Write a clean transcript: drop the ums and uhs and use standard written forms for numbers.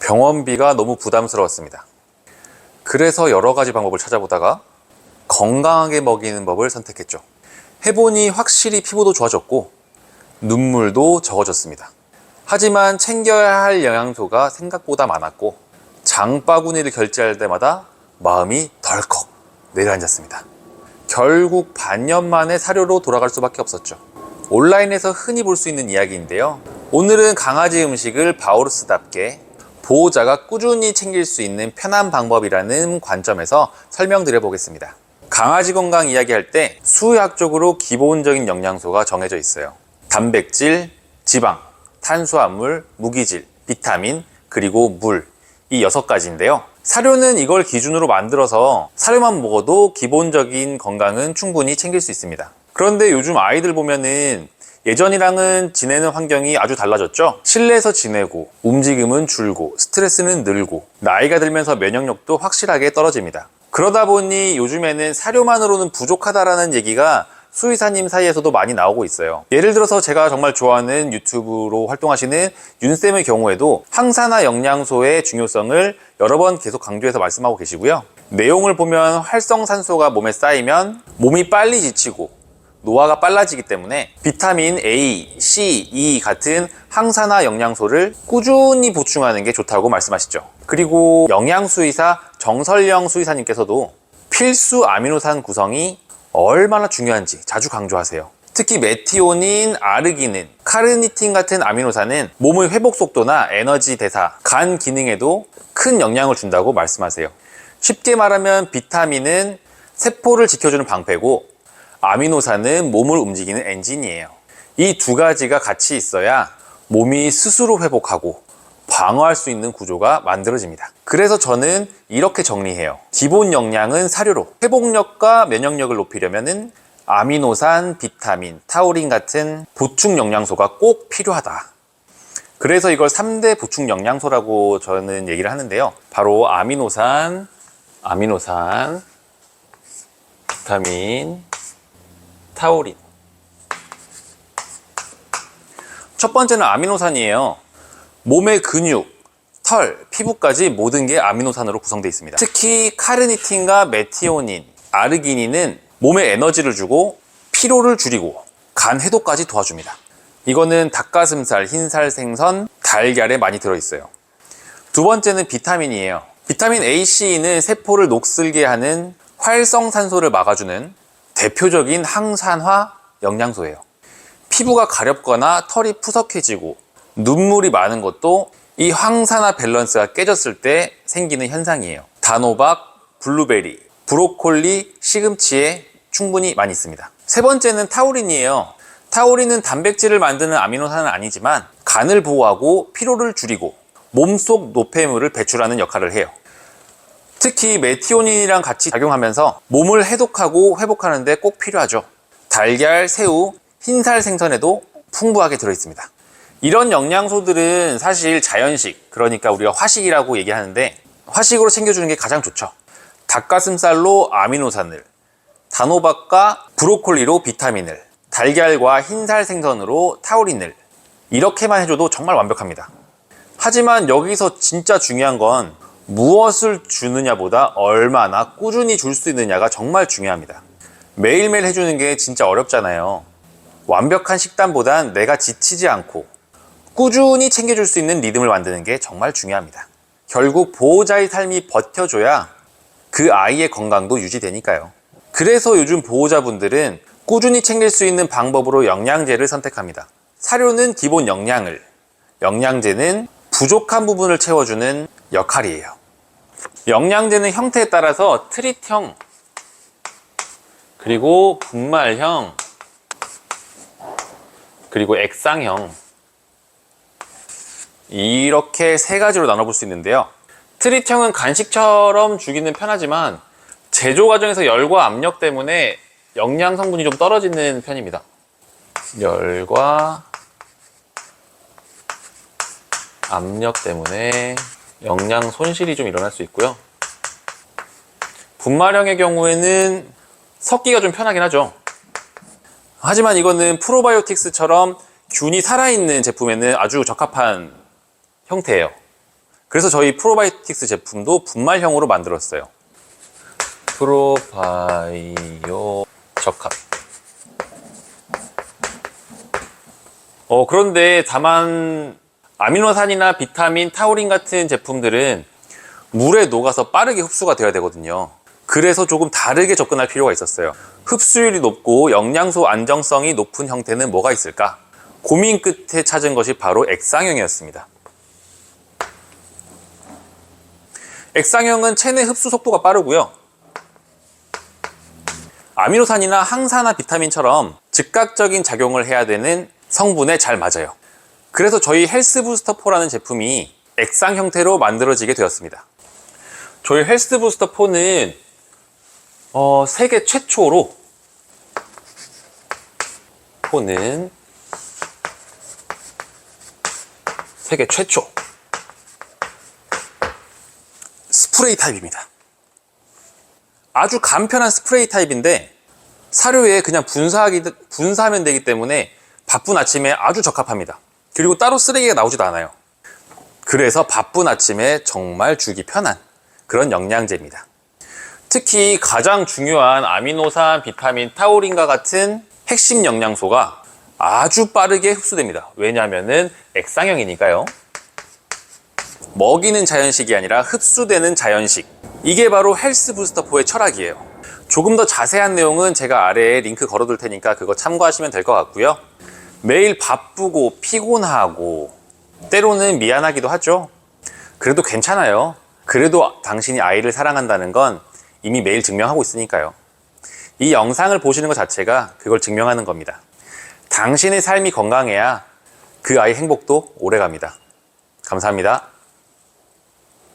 병원비가 너무 부담스러웠습니다. 그래서 여러 가지 방법을 찾아보다가 건강하게 먹이는 법을 선택했죠. 해보니 확실히 피부도 좋아졌고 눈물도 적어졌습니다. 하지만 챙겨야 할 영양소가 생각보다 많았고 장바구니를 결제할 때마다 마음이 덜컥 내려앉았습니다. 결국 반년 만에 사료로 돌아갈 수밖에 없었죠. 온라인에서 흔히 볼 수 있는 이야기인데요. 오늘은 강아지 음식을 바오르스답게 보호자가 꾸준히 챙길 수 있는 편한 방법이라는 관점에서 설명드려 보겠습니다. 강아지 건강 이야기할 때 수의학적으로 기본적인 영양소가 정해져 있어요. 단백질, 지방, 탄수화물, 무기질, 비타민, 그리고 물, 이 6가지인데요. 사료는 이걸 기준으로 만들어서 사료만 먹어도 기본적인 건강은 충분히 챙길 수 있습니다. 그런데 요즘 아이들 보면은 예전이랑은 지내는 환경이 아주 달라졌죠. 실내에서 지내고 움직임은 줄고 스트레스는 늘고 나이가 들면서 면역력도 확실하게 떨어집니다. 그러다 보니 요즘에는 사료만으로는 부족하다라는 얘기가 수의사님 사이에서도 많이 나오고 있어요. 예를 들어서 제가 정말 좋아하는 유튜브로 활동하시는 윤쌤의 경우에도 항산화 영양소의 중요성을 여러 번 계속 강조해서 말씀하고 계시고요. 내용을 보면 활성산소가 몸에 쌓이면 몸이 빨리 지치고 노화가 빨라지기 때문에 비타민 A, C, E 같은 항산화 영양소를 꾸준히 보충하는 게 좋다고 말씀하시죠. 그리고 영양수의사 정설영 수의사님께서도 필수 아미노산 구성이 얼마나 중요한지 자주 강조하세요. 특히 메티오닌, 아르기닌, 카르니틴 같은 아미노산은 몸의 회복 속도나 에너지 대사, 간 기능에도 큰 영향을 준다고 말씀하세요. 쉽게 말하면 비타민은 세포를 지켜주는 방패고 아미노산은 몸을 움직이는 엔진이에요. 이 2가지가 같이 있어야 몸이 스스로 회복하고 방어할 수 있는 구조가 만들어집니다. 그래서 저는 이렇게 정리해요. 기본 영양은 사료로, 회복력과 면역력을 높이려면 아미노산, 비타민, 타우린 같은 보충 영양소가 꼭 필요하다. 그래서 이걸 3대 보충 영양소라고 저는 얘기를 하는데요. 바로 아미노산, 비타민, 타우린. 첫 번째는 아미노산이에요. 몸의 근육, 털, 피부까지 모든 게 아미노산으로 구성되어 있습니다. 특히 카르니틴과 메티오닌, 아르기닌은 몸에 에너지를 주고 피로를 줄이고 간 해독까지 도와줍니다. 이거는 닭가슴살, 흰살 생선, 달걀에 많이 들어있어요. 2번째는 비타민이에요. 비타민 A, C는 세포를 녹슬게 하는 활성산소를 막아주는 대표적인 항산화 영양소예요. 피부가 가렵거나 털이 푸석해지고 눈물이 많은 것도 이 항산화 밸런스가 깨졌을 때 생기는 현상이에요. 단호박, 블루베리, 브로콜리, 시금치에 충분히 많이 있습니다. 3번째는 타우린이에요. 타우린은 단백질을 만드는 아미노산은 아니지만 간을 보호하고 피로를 줄이고 몸속 노폐물을 배출하는 역할을 해요. 특히 메티오닌이랑 같이 작용하면서 몸을 해독하고 회복하는 데 꼭 필요하죠. 달걀, 새우, 흰살 생선에도 풍부하게 들어있습니다. 이런 영양소들은 사실 자연식, 그러니까 우리가 화식이라고 얘기하는데 화식으로 챙겨주는 게 가장 좋죠. 닭가슴살로 아미노산을, 단호박과 브로콜리로 비타민을, 달걀과 흰살 생선으로 타우린을, 이렇게만 해줘도 정말 완벽합니다. 하지만 여기서 진짜 중요한 건 무엇을 주느냐보다 얼마나 꾸준히 줄 수 있느냐가 정말 중요합니다. 매일매일 해주는 게 진짜 어렵잖아요. 완벽한 식단보단 내가 지치지 않고 꾸준히 챙겨줄 수 있는 리듬을 만드는 게 정말 중요합니다. 결국 보호자의 삶이 버텨줘야 그 아이의 건강도 유지되니까요. 그래서 요즘 보호자분들은 꾸준히 챙길 수 있는 방법으로 영양제를 선택합니다. 사료는 기본 영양을, 영양제는 부족한 부분을 채워주는 역할이에요. 영양제는 형태에 따라서 트릿형, 그리고 분말형, 그리고 액상형, 이렇게 3가지로 나눠볼 수 있는데요. 트릿형은 간식처럼 주기는 편하지만 제조 과정에서 열과 압력 때문에 영양 성분이 좀 떨어지는 편입니다. 열과 압력 때문에 영양 손실이 좀 일어날 수 있고요. 분말형의 경우에는 섞기가 좀 편하긴 하죠. 하지만 이거는 프로바이오틱스처럼 균이 살아있는 제품에는 아주 적합한 형태예요. 그래서 저희 프로바이오틱스 제품도 분말형으로 만들었어요. 프로바이오 적합. 그런데 다만 아미노산이나 비타민, 타우린 같은 제품들은 물에 녹아서 빠르게 흡수가 되어야 되거든요. 그래서 조금 다르게 접근할 필요가 있었어요. 흡수율이 높고 영양소 안정성이 높은 형태는 뭐가 있을까? 고민 끝에 찾은 것이 바로 액상형이었습니다. 액상형은 체내 흡수 속도가 빠르고요. 아미노산이나 항산화 비타민처럼 즉각적인 작용을 해야 되는 성분에 잘 맞아요. 그래서 저희 헬스부스터4라는 제품이 액상 형태로 만들어지게 되었습니다. 저희 헬스부스터4는 세계 최초로 세계 최초 스프레이 타입입니다. 아주 간편한 스프레이 타입인데 사료에 그냥 분사하면 되기 때문에 바쁜 아침에 아주 적합합니다. 그리고 따로 쓰레기가 나오지도 않아요. 그래서 바쁜 아침에 정말 주기 편한 그런 영양제입니다. 특히 가장 중요한 아미노산, 비타민, 타우린과 같은 핵심 영양소가 아주 빠르게 흡수됩니다. 왜냐하면 액상형이니까요. 먹이는 자연식이 아니라 흡수되는 자연식. 이게 바로 헬스부스터4의 철학이에요. 조금 더 자세한 내용은 제가 아래에 링크 걸어둘 테니까 그거 참고하시면 될 것 같고요. 매일 바쁘고 피곤하고 때로는 미안하기도 하죠. 그래도 괜찮아요. 그래도 당신이 아이를 사랑한다는 건 이미 매일 증명하고 있으니까요. 이 영상을 보시는 것 자체가 그걸 증명하는 겁니다. 당신의 삶이 건강해야 그 아이 행복도 오래갑니다. 감사합니다.